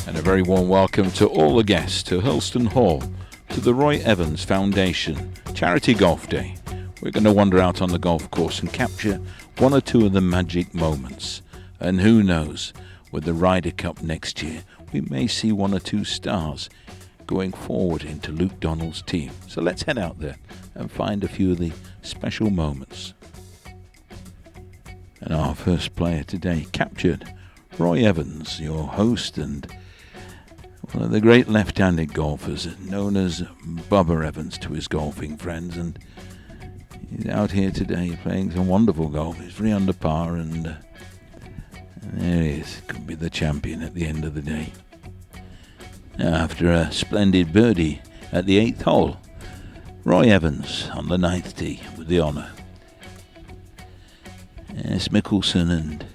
And a very warm welcome to all the guests to Hurlstone Hall, to the Roy Evans Foundation Charity Golf Day. We're going to wander out on the golf course and capture one or two of the magic moments. And who knows, with the Ryder Cup next year, we may see one or two stars going forward into Luke Donald's team. So let's head out there and find a few of the special moments. And our first player today captured Roy Evans, your host and one of the great left-handed golfers known as Bubba Evans to his golfing friends, and he's out here today playing some wonderful golf. He's 3 under par, and there he is. Could be the champion at the end of the day. After a splendid birdie at the 8th hole, Roy Evans on the 9th tee with the honour. Yes, Mickelson and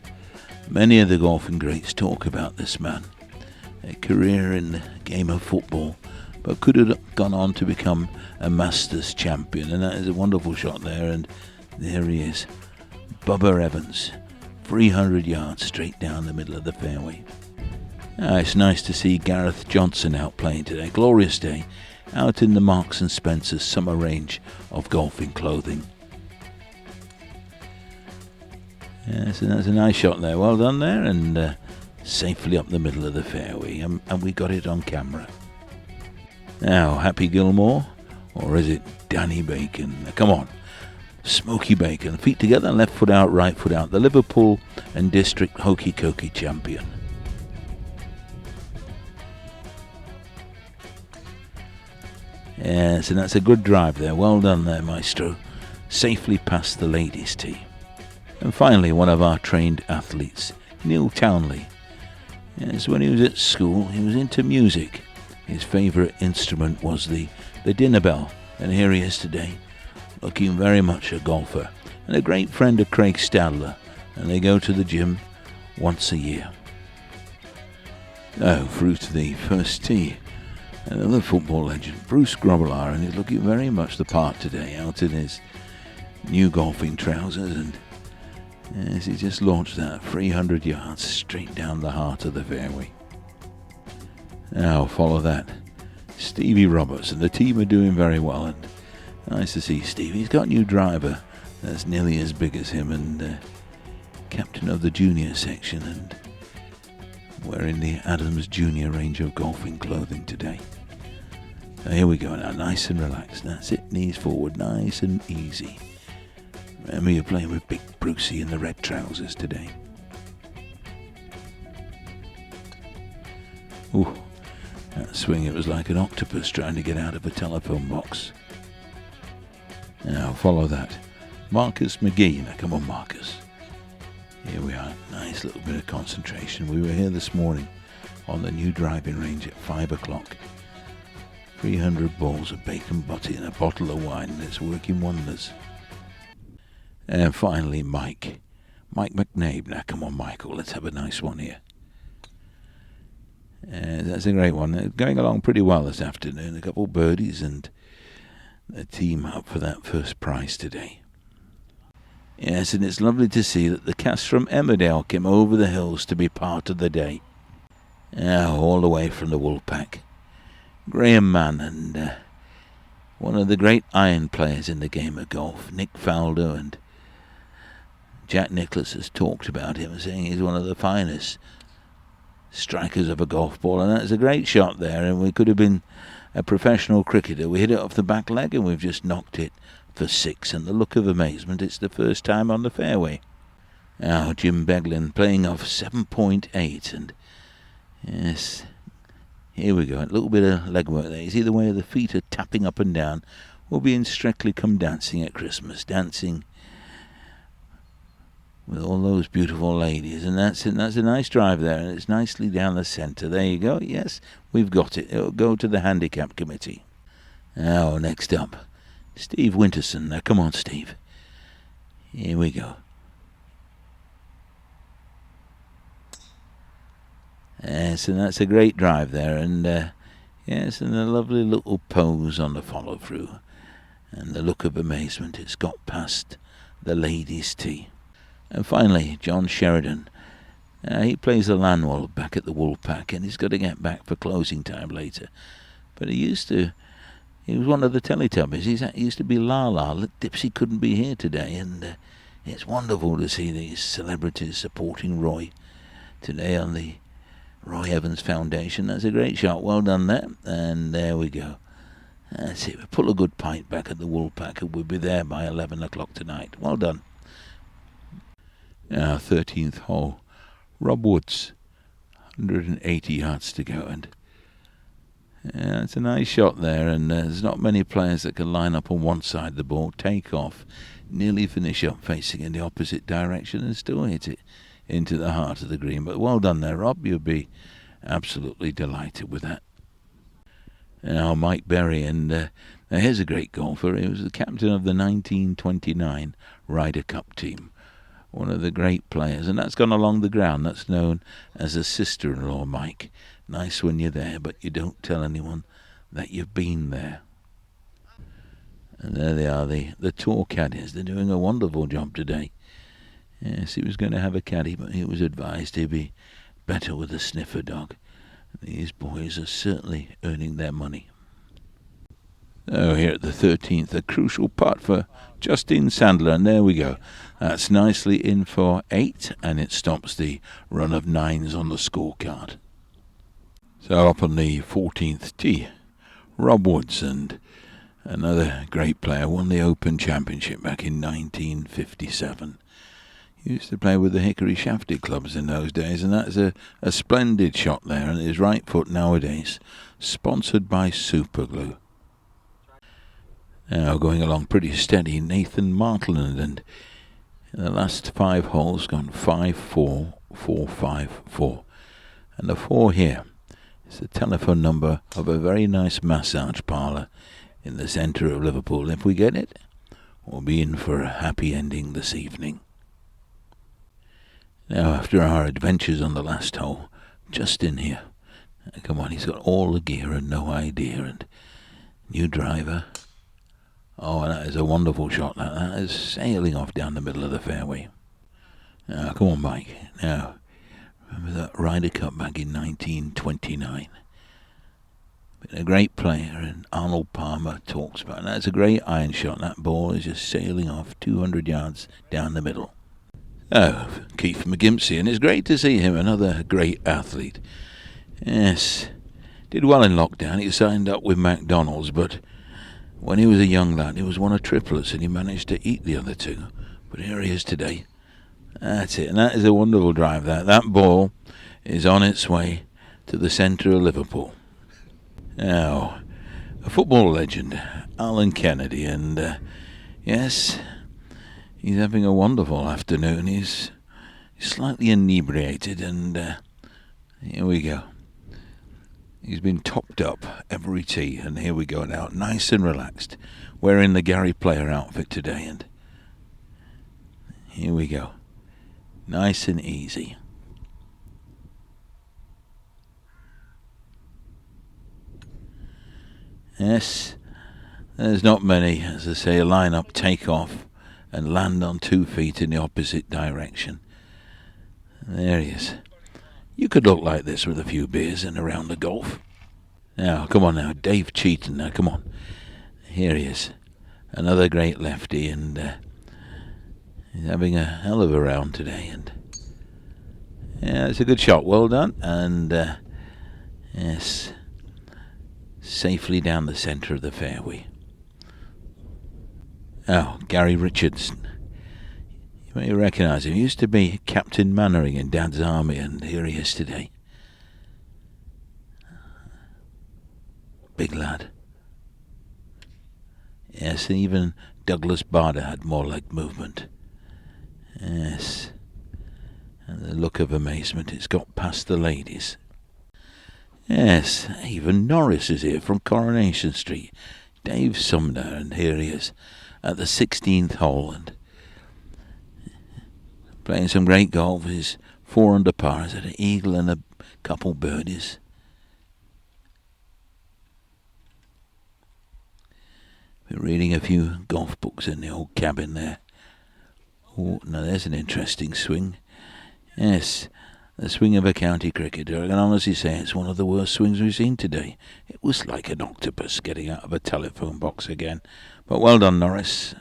many of the golfing greats talk about this man. A career in the game of football, but could have gone on to become a Masters champion, and that is a wonderful shot there, and there he is, Bubba Evans, 300 yards straight down the middle of the fairway. It's nice to see Gareth Johnson out playing today. Glorious day out in the Marks and Spencer's summer range of golfing clothing. Yes, and that's a nice shot there, well done there, and safely up the middle of the fairway, and we got it on camera. Now, Happy Gilmore, or is it Danny Bacon? Come on, Smokey Bacon, feet together, left foot out, right foot out, the Liverpool and District Hokey Cokey champion. Yes, and that's a good drive there, well done there, Maestro, safely past the ladies' tee. And finally, one of our trained athletes, Neil Townley. Yes, when he was at school, he was into music. His favourite instrument was the dinner bell, and here he is today, looking very much a golfer, and a great friend of Craig Stadler, and they go to the gym once a year. Now, through to the first tee, another football legend, Bruce Grobbelaar, and he's looking very much the part today, out in his new golfing trousers, and as he just launched that 300 yards straight down the heart of the fairway. Now follow that, Stevie Roberts, and the team are doing very well, and nice to see Stevie. He's got a new driver that's nearly as big as him, and captain of the junior section, and wearing the Adams Junior range of golfing clothing today. So here we go now, nice and relaxed. That's it, knees forward, nice and easy. Remember, you're playing with Big Brucey in the red trousers today. Ooh, that swing, it was like an octopus trying to get out of a telephone box. Now follow that, Marcus McGee. Now come on, Marcus. Here we are, nice little bit of concentration. We were here this morning on the new driving range at 5 o'clock. 300 balls of bacon butty and a bottle of wine, and it's working wonders. And finally, Mike McNabe. Now, come on, Michael, let's have a nice one here. That's a great one. Going along pretty well this afternoon. A couple of birdies and the team up for that first prize today. Yes, and it's lovely to see that the cast from Emmerdale came over the hills to be part of the day. All the way from the Woolpack. Graham Mann and one of the great iron players in the game of golf, Nick Faldo, and Jack Nicklaus has talked about him, saying he's one of the finest strikers of a golf ball, and that's a great shot there, and we could have been a professional cricketer. We hit it off the back leg and we've just knocked it for 6, and the look of amazement, it's the first time on the fairway. Now Jim Beglin playing off 7.8, and yes, here we go, a little bit of leg work there. You see the way the feet are tapping up and down. We'll be in Strictly Come Dancing at Christmas, dancing with all those beautiful ladies, and that's it. That's a nice drive there, and it's nicely down the centre. There you go. Yes, we've got it. It'll go to the handicap committee. Now, next up, Steve Winterson. Now, come on, Steve. Here we go. Yes, and that's a great drive there, and yes, and a lovely little pose on the follow-through, and the look of amazement. It's got past the ladies' tee. And finally, John Sheridan He plays the Lanwell back at the Woolpack, and he's got to get back for closing time later. But he was one of the Teletubbies. He used to be Lala. Dipsy couldn't be here today, and it's wonderful to see these celebrities supporting Roy today on the Roy Evans Foundation. That's a great shot. Well done there. And there we go. That's it. We pull a good pint back at the Woolpack, and we'll be there by 11 o'clock tonight. Well done. Now, 13th hole. Rob Woods. 180 yards to go. And it's a nice shot there. And there's not many players that can line up on one side of the ball, take off, nearly finish up facing in the opposite direction, and still hit it into the heart of the green. But well done there, Rob. You'll be absolutely delighted with that. Now, Mike Berry, and now here's a great golfer. He was the captain of the 1929 Ryder Cup team. One of the great players, and that's gone along the ground. That's known as a sister-in-law, Mike. Nice when you're there, but you don't tell anyone that you've been there. And there they are, the tour caddies. They're doing a wonderful job today. Yes, he was going to have a caddy, but he was advised he'd be better with a sniffer dog. These boys are certainly earning their money. So here at the 13th, a crucial putt for Justin Sandler, and there we go. That's nicely in for 8, and it stops the run of 9s on the scorecard. So up on the 14th tee, Rob Woods, and another great player, won the Open Championship back in 1957. He used to play with the Hickory Shafted clubs in those days, and that's a splendid shot there, and his right foot nowadays, sponsored by Superglue. Now going along pretty steady, Nathan Martland, and in the last 5 holes gone 5-4, 4-5-4. And the 4 here is the telephone number of a very nice massage parlour in the centre of Liverpool. If we get it, we'll be in for a happy ending this evening. Now, after our adventures on the last hole, Justin here. Come on, he's got all the gear and no idea, and new driver. Oh, that is a wonderful shot. That is sailing off down the middle of the fairway. Now, come on, Mike. Now, remember that Ryder Cup back in 1929? Been a great player, and Arnold Palmer talks about it. That's a great iron shot. That ball is just sailing off 200 yards down the middle. Oh, Keith McGimpsey, and it's great to see him, another great athlete. Yes, did well in lockdown. He signed up with McDonald's, but when he was a young lad, he was one of triplets, and he managed to eat the other 2. But here he is today. That's it, and that is a wonderful drive. That ball is on its way to the centre of Liverpool. Now, a football legend, Alan Kennedy, and yes, he's having a wonderful afternoon. He's slightly inebriated, and here we go. He's been topped up every tee, and here we go now, nice and relaxed, wearing the Gary Player outfit today, and here we go, nice and easy. Yes, there's not many, as I say, line up, take off, and land on 2 feet in the opposite direction. There he is. You could look like this with a few beers and a round of golf. Now, come on now, Dave Cheaton, now come on. Here he is. Another great lefty, and he's having a hell of a round today. And yeah, it's a good shot, well done. And yes, safely down the centre of the fairway. Oh, Gary Richardson. You may recognise him. He used to be Captain Mannering in Dad's Army, and here he is today. Big lad. Yes, even Douglas Bader had more leg movement. Yes. And the look of amazement, it's got past the ladies. Yes, even Norris is here from Coronation Street. Dave Sumner, and here he is at the 16th hole, and playing some great golf. He's 4 under par. He's had an eagle and a couple birdies. Been reading a few golf books in the old cabin there. Oh, now there's an interesting swing. Yes, The swing of a county cricketer. I can honestly say it's one of the worst swings we've seen today. It was like an octopus getting out of a telephone box again. But well done, Norris.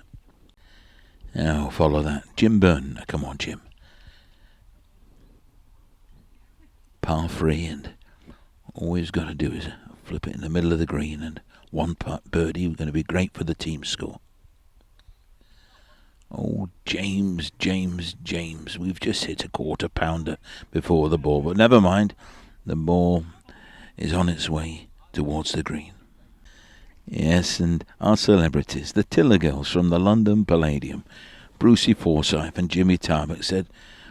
Now follow that. Jim Byrne. Come on, Jim. Par 3, and all we've got to do is flip it in the middle of the green, and one putt birdie. We're going to be great for the team score. Oh, James. We've just hit a quarter pounder before the ball, but never mind. The ball is on its way towards the green. Yes, and our celebrities, the Tiller girls from the London Palladium, Brucey Forsyth and Jimmy Tarbuck, said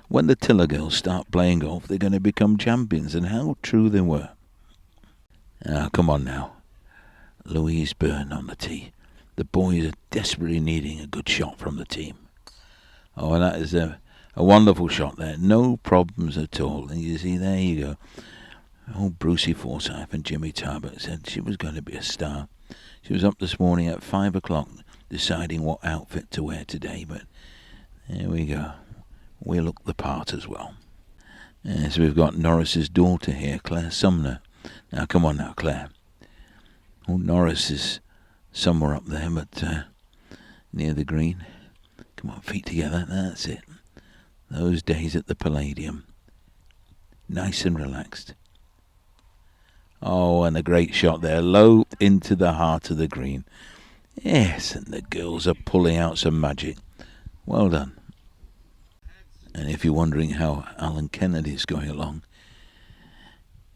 when the Tiller girls start playing golf, they're going to become champions, and how true they were. Now, come on now. Louise Byrne on the tee. The boys are desperately needing a good shot from the team. Oh, and that is a wonderful shot there. No problems at all. And you see, there you go. Oh, Brucey Forsyth and Jimmy Tarbuck said she was going to be a star. She was up this morning at 5 o'clock deciding what outfit to wear today. But there we go. We look the part as well. So we've got Norris's daughter here, Claire Sumner. Now, come on now, Claire. Oh, Norris is somewhere up there, but near the green. Come on, feet together. That's it. Those days at the Palladium. Nice and relaxed. Oh, and a great shot there. Low into the heart of the green. Yes, and the girls are pulling out some magic. Well done. And if you're wondering how Alan Kennedy's going along,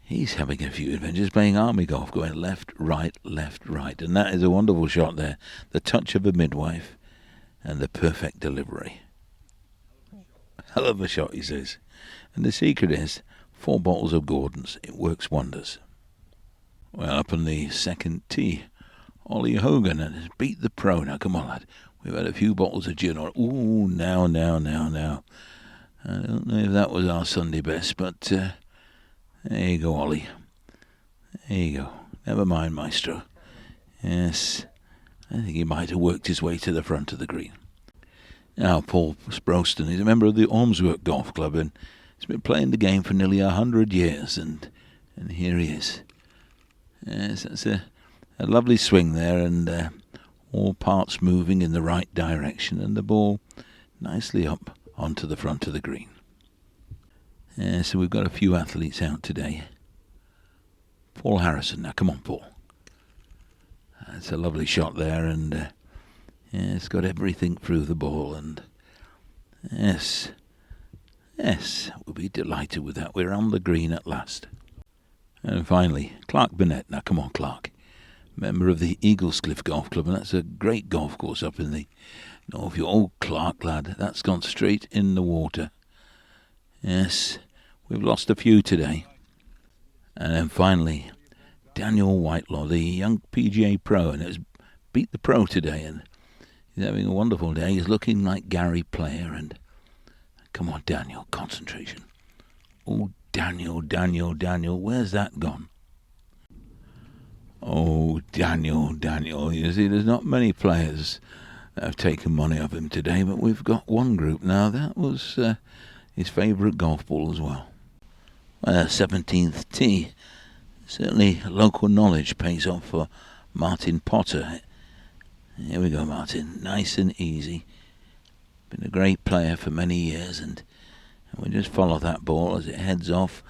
he's having a few adventures playing army golf, going left, right. And that is a wonderful shot there. The touch of a midwife and the perfect delivery. Hell of a shot, he says. And the secret is 4 bottles of Gordon's. It works wonders. Well, up on the second tee, Ollie Hogan has beat the pro. Now, come on, lad. We've had a few bottles of gin on. Ooh, now. I don't know if that was our Sunday best, but there you go, Ollie. There you go. Never mind, Maestro. Yes, I think he might have worked his way to the front of the green. Now, Paul Sproston, he's a member of the Ormsworth Golf Club, and he's been playing the game for nearly 100 years, and here he is. Yes, that's a lovely swing there, and all parts moving in the right direction, and the ball nicely up onto the front of the green. So we've got a few athletes out today. Paul Harrison, now come on, Paul. That's a lovely shot there, and it's got everything through the ball, and yes, we'll be delighted with that. We're on the green at last. And finally, Clark Burnett. Now come on, Clark. Member of the Eaglescliff Golf Club, and that's a great golf course up in the north. Your old Clark, lad, that's gone straight in the water. Yes, we've lost a few today. And then finally, Daniel Whitelaw, the young PGA pro, and has beat the pro today, and he's having a wonderful day. He's looking like Gary Player, and come on, Daniel, concentration. Oh, Daniel, where's that gone? Oh, Daniel, you see, there's not many players that have taken money off him today, but we've got one group now. That was his favourite golf ball as well. 17th tee. Certainly local knowledge pays off for Martin Potter. Here we go, Martin. Nice and easy. Been a great player for many years, and we just follow that ball as it heads off,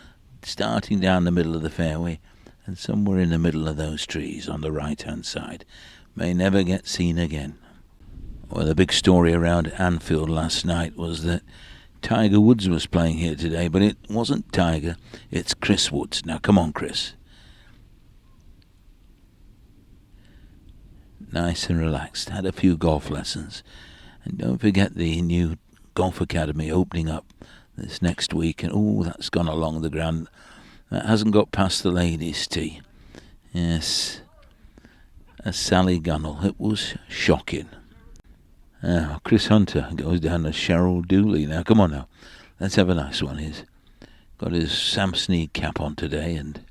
starting down the middle of the fairway, and somewhere in the middle of those trees on the right-hand side. May never get seen again. Well, the big story around Anfield last night was that Tiger Woods was playing here today, but it wasn't Tiger, it's Chris Woods. Now, come on, Chris. Nice and relaxed. Had a few golf lessons. And don't forget the new golf academy opening up this next week. And, that's gone along the ground. That hasn't got past the ladies' tee. Yes. Sally Gunnell. It was shocking. Now, Chris Hunter goes down to Cheryl Dooley. Now, come on now. Let's have a nice one. He's got his Sam Snead cap on today, and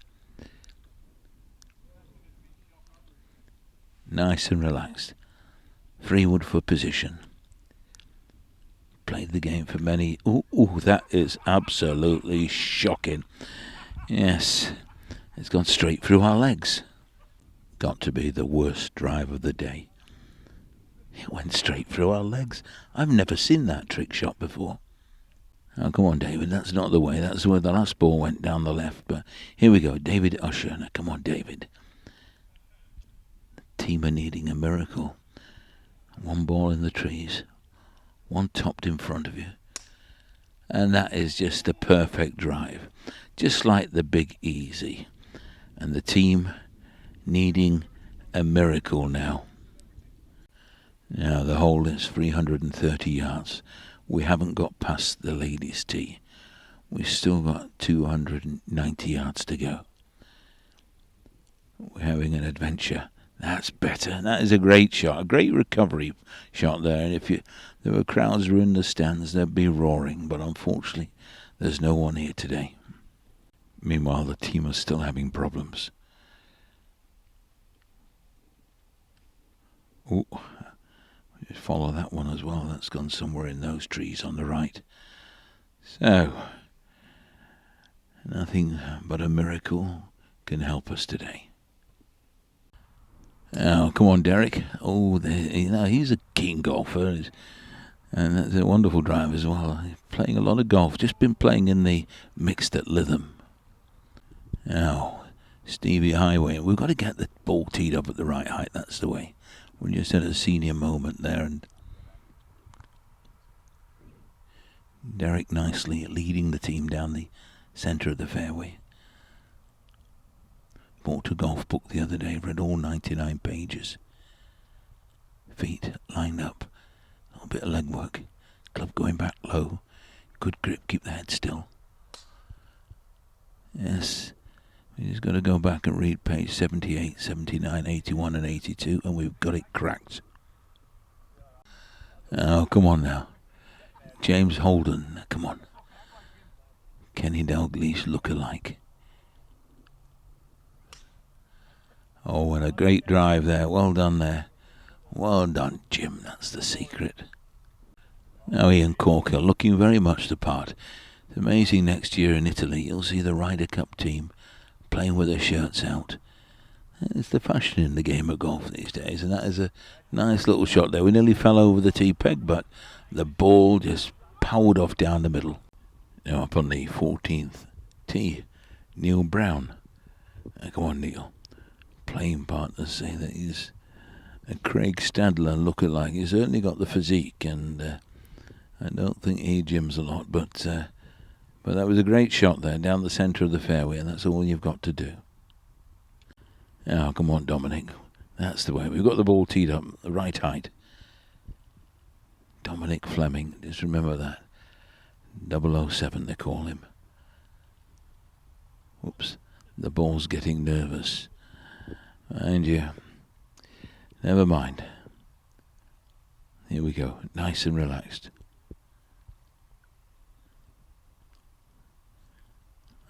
nice and relaxed. 3 wood for position. played the game for many. Ooh, that is absolutely shocking. Yes, it's gone straight through our legs. Got to be the worst drive of the day. It went straight through our legs. I've never seen that trick shot before. Oh, come on, David, that's not the way. That's where the last ball went, down the left. But here we go, David Usher. Now, come on, David. The team are needing a miracle. One ball in the trees. One topped in front of you. And that is just a perfect drive. Just like the Big Easy. And the team needing a miracle now. Now, the hole is 330 yards. We haven't got past the ladies' tee. We've still got 290 yards to go. We're having an adventure. That's better. That is a great shot. A great recovery shot there. And if there were crowds in the stands, they'd be roaring. But unfortunately, there's no one here today. Meanwhile, the team are still having problems. Ooh. Just follow that one as well. That's gone somewhere in those trees on the right. So, nothing but a miracle can help us today. Oh, come on, Derek. Oh, he's a keen golfer. And that's a wonderful drive as well. He's playing a lot of golf. Just been playing in the mixed at Lytham. Now, Stevie Highway. We've got to get the ball teed up at the right height. That's the way. We're just at a senior moment there, and Derek nicely leading the team down the centre of the fairway. Bought a golf book the other day, read all 99 pages. Feet lined up, a little bit of leg work, club going back low, good grip, keep the head still. Yes. We just got to go back and read page 78, 79, 81 and 82, and we've got it cracked. Oh, come on now. James Holden, come on. Kenny Dalglish look-alike. Oh, and a great drive there. Well done there. Well done, Jim. That's the secret. Now Ian Corker looking very much the part. It's amazing next year in Italy you'll see the Ryder Cup team playing with their shirts out. It's the fashion in the game of golf these days, and that is a nice little shot there. We nearly fell over the tee peg, but the ball just powered off down the middle. Now up on the 14th tee, Neil Brown. Come on, Neil. Playing partners say that he's a Craig Stadler look-alike. He's certainly got the physique, and I don't think he gyms a lot, but that was a great shot there down the centre of the fairway, and that's all you've got to do. Now, come on, Dominic. That's the way. We've got the ball teed up, the right height. Dominic Fleming, just remember that. 007, they call him. Whoops, the ball's getting nervous. Mind you, never mind. Here we go, nice and relaxed.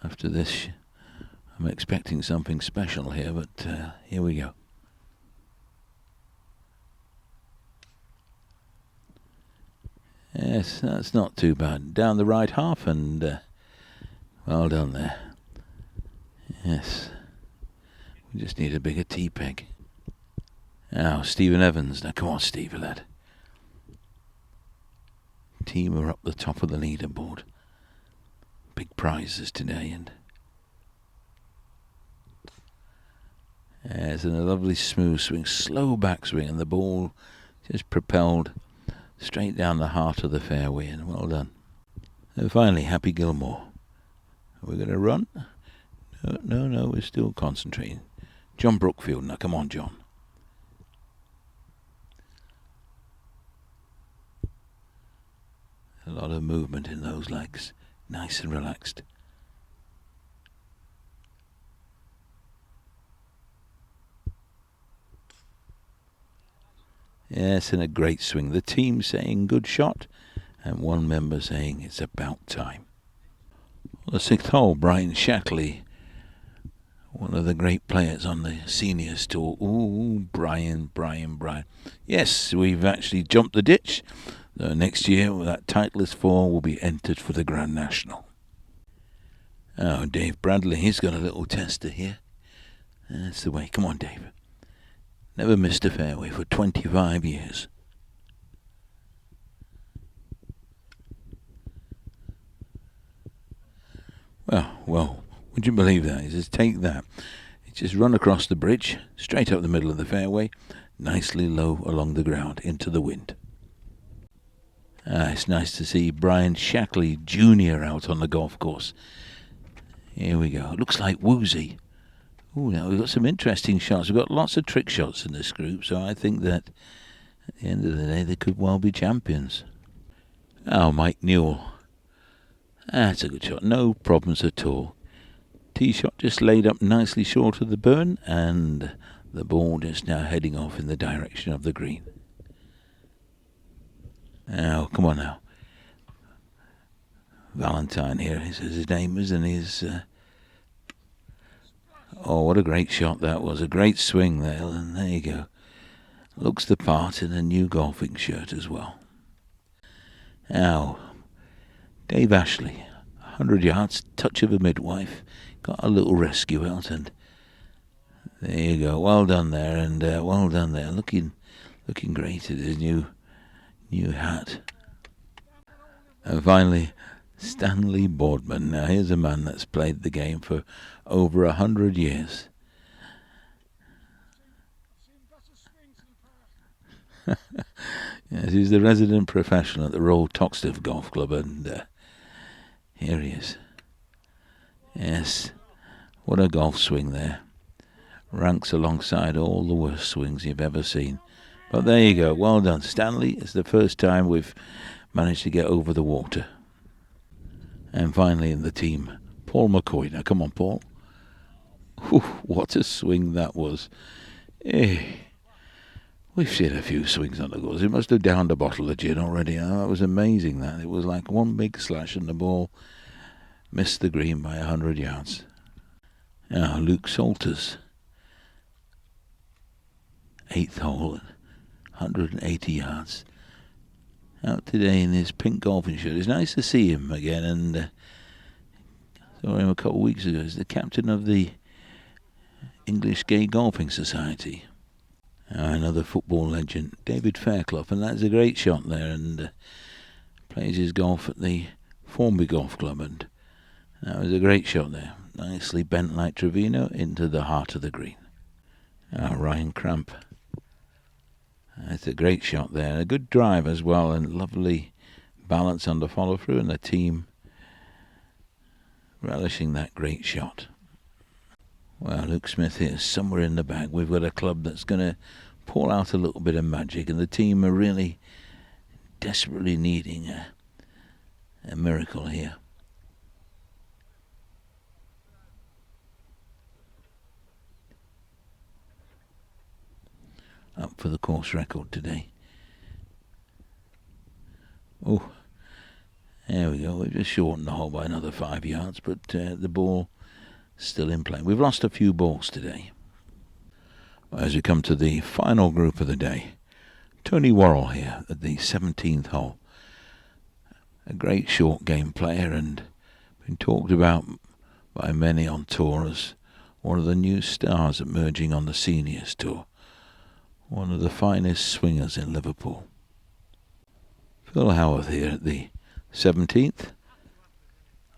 After this, I'm expecting something special here, but here we go. Yes, that's not too bad. Down the right half, and well done there. Yes, we just need a bigger tee peg. Now, Stephen Evans. Now, come on, Stevie, lad. Team are up the top of the leaderboard. Big prizes today, and it's a lovely smooth swing, slow backswing, and the ball just propelled straight down the heart of the fairway, and well done. And finally, Happy Gilmore. Are we going to run? No, we're still concentrating. John Brookfield, now come on, John. A lot of movement in those legs. Nice and relaxed. Yes, and a great swing. The team saying good shot, and one member saying it's about time. The sixth hole, Brian Shackley One of the great players on the seniors tour. Ooh, Brian. Yes, we've actually jumped the ditch. Next year, that Titleist 4 will be entered for the Grand National. Oh, Dave Bradley, he's got a little tester here. That's the way. Come on, Dave. Never missed a fairway for 25 years. Well, would you believe that? He says, take that. It's just run across the bridge, straight up the middle of the fairway, nicely low along the ground, into the wind. It's nice to see Brian Shackley Jr. out on the golf course. Here we go. It looks like woozy. Ooh, now we've got some interesting shots. We've got lots of trick shots in this group, so I think that at the end of the day, they could well be champions. Oh, Mike Newell. That's a good shot. No problems at all. Tee shot just laid up nicely short of the burn, and the ball just now heading off in the direction of the green. Now, come on now. Valentine here is his name is, and he's... Oh, what a great shot that was. A great swing there, and there you go. Looks the part in a new golfing shirt as well. Now, Dave Ashley, 100 yards, touch of a midwife. Got a little rescue out, and there you go. Well done there, and well done there. Looking great in his new hat. And finally, Stanley Boardman. Now, here's a man that's played the game for over 100 years. Yes, he's the resident professional at the Royal Toxteth Golf Club, and here he is. Yes, what a golf swing there. Ranks alongside all the worst swings you've ever seen. But there you go, well done. Stanley, it's the first time we've managed to get over the water. And finally in the team, Paul McCoy. Now come on, Paul. Whew, what a swing that was. We've seen a few swings on the course. It must have downed a bottle of gin already. Oh, it was amazing that. It was like one big slash and the ball missed the green by 100 yards. Now Luke Salters. 8th hole, 180 yards. Out today in his pink golfing shirt. It's nice to see him again, and saw him a couple of weeks ago. He's the captain of the English Gay Golfing Society. Another football legend, David Fairclough, and that's a great shot there, and plays his golf at the Formby Golf Club, and that was a great shot there. Nicely bent like Trevino into the heart of the green. Ryan Cramp. That's a great shot there. A good drive as well, and lovely balance on the follow through, and the team relishing that great shot. Well, Luke Smith here, somewhere in the bag. We've got a club that's going to pull out a little bit of magic, and the team are really desperately needing a miracle here. Up for the course record today. Oh, there we go. We've just shortened the hole by another 5 yards, but the ball still in play. We've lost a few balls today. As we come to the final group of the day, Tony Worrell here at the 17th hole. A great short game player, and been talked about by many on tour as one of the new stars emerging on the seniors tour. One of the finest swingers in Liverpool. Phil Howarth here at the 17th.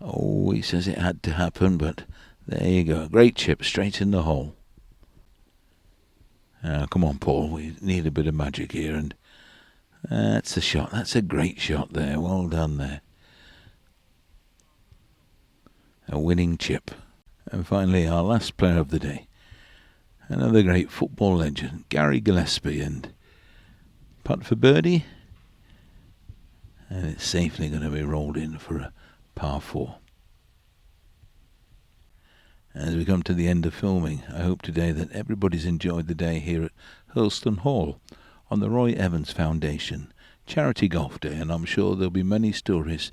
Oh, he says it had to happen, but there you go. Great chip straight in the hole. Come on, Paul. We need a bit of magic here, and that's a shot. That's a great shot there. Well done there. A winning chip. And finally, our last player of the day. Another great football legend, Gary Gillespie, and putt for birdie. And it's safely going to be rolled in for a par 4. As we come to the end of filming, I hope today that everybody's enjoyed the day here at Hurlstone Hall on the Roy Evans Foundation Charity Golf Day, and I'm sure there'll be many stories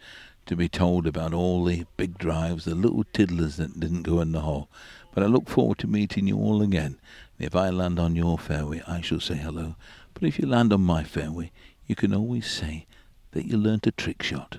to be told about all the big drives, the little tiddlers that didn't go in the hole. But I look forward to meeting you all again. If I land on your fairway, I shall say hello. But if you land on my fairway, you can always say that you learnt a trick shot.